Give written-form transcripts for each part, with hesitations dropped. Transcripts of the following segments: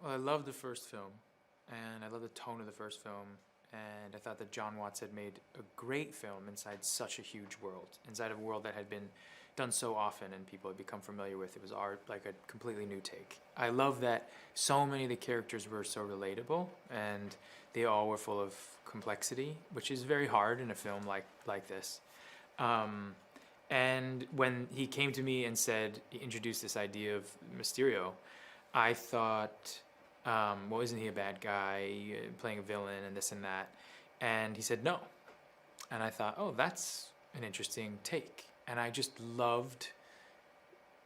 Well, I loved the first film, and I loved the tone of the first film, and I thought that John Watts had made a great film inside such a huge world, inside of a world that had been done so often and people had become familiar with. It was art, like a completely new take. I love that so many of the characters were so relatable, and they all were full of complexity, which is very hard in a film like this. And when he came to me and said, he introduced this idea of Mysterio, I thought, well, isn't he a bad guy playing a villain and this and that? And he said no. And I thought, oh, that's an interesting take. And I just loved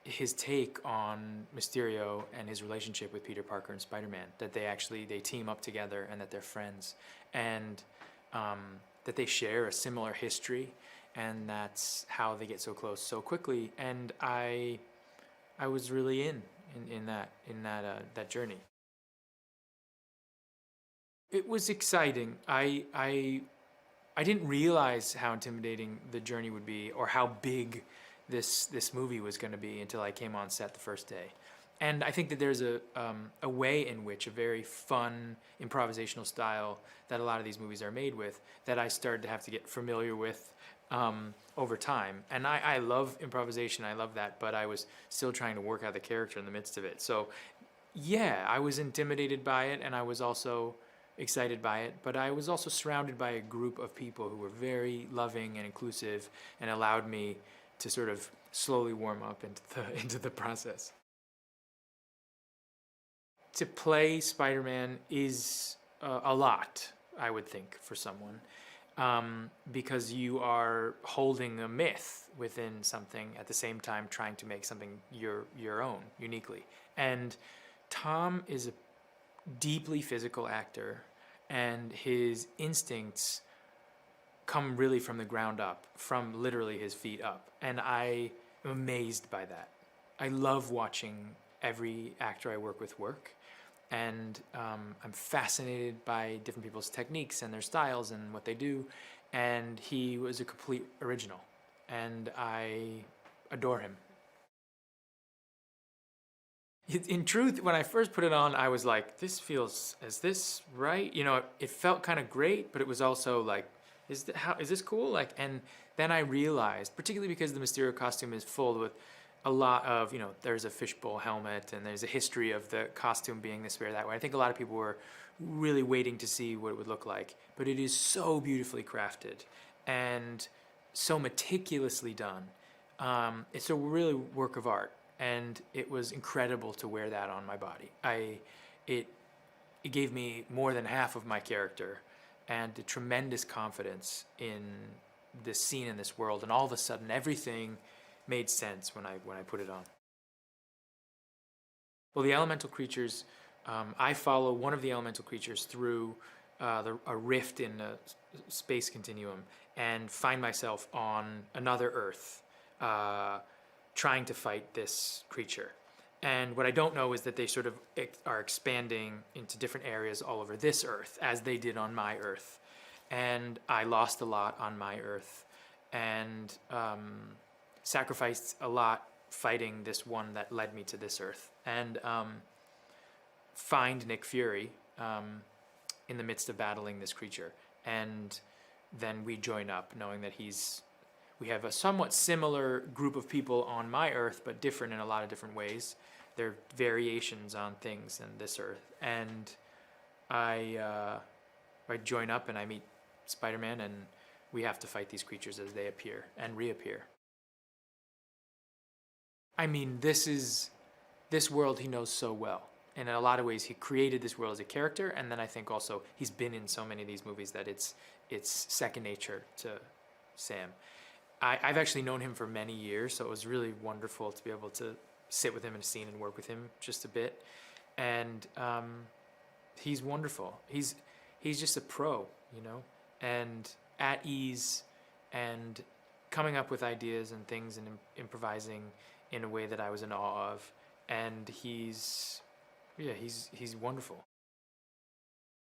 his take on Mysterio and his relationship with Peter Parker and Spider-Man, that they team up together and that they're friends, and that they share a similar history, and that's how they get so close so quickly. And I was really in that journey. It was exciting. I didn't realize how intimidating the journey would be, or how big this movie was going to be, until I came on set the first day. And I think that there's a way in which, a very fun improvisational style that a lot of these movies are made with, that I started to have to get familiar with over time. And I love improvisation, I love that, but I was still trying to work out the character in the midst of it. So yeah, I was intimidated by it, and I was also excited by it, but I was also surrounded by a group of people who were very loving and inclusive, and allowed me to sort of slowly warm up into the process. To play Spider-Man is a lot, I would think, for someone, because you are holding a myth within something at the same time trying to make something your own, uniquely. And Tom is a deeply physical actor, and his instincts come really from the ground up, from literally his feet up. And I am amazed by that. I love watching every actor I work with work, and I'm fascinated by different people's techniques and their styles and what they do. And he was a complete original, and I adore him. In truth, when I first put it on, I was like, is this right? You know, it felt kind of great, but it was also like, is this cool? Like, and then I realized, particularly because the Mysterio costume is full with a lot of, you know, there's a fishbowl helmet, and there's a history of the costume being this way or that way. I think a lot of people were really waiting to see what it would look like, but it is so beautifully crafted and so meticulously done. It's a really work of art. And it was incredible to wear that on my body. It gave me more than half of my character, and a tremendous confidence in this scene in this world. And all of a sudden, everything made sense when I put it on. Well, the elemental creatures, I follow one of the elemental creatures through a rift in the space continuum, and find myself on another Earth, trying to fight this creature. And what I don't know is that they sort of are expanding into different areas all over this Earth, as they did on my Earth. And I lost a lot on my Earth, and sacrificed a lot fighting this one that led me to this Earth. And find Nick Fury in the midst of battling this creature. And then we join up, knowing that we have a somewhat similar group of people on my Earth, but different in a lot of different ways. There are variations on things in this Earth. And I join up and I meet Spider-Man, and we have to fight these creatures as they appear and reappear. I mean, this world he knows so well. And in a lot of ways, he created this world as a character, and then I think also he's been in so many of these movies that it's second nature to Sam. I've actually known him for many years, so it was really wonderful to be able to sit with him in a scene and work with him just a bit. And he's wonderful. He's just a pro, you know, and at ease, and coming up with ideas and things, and improvising in a way that I was in awe of. And he's wonderful.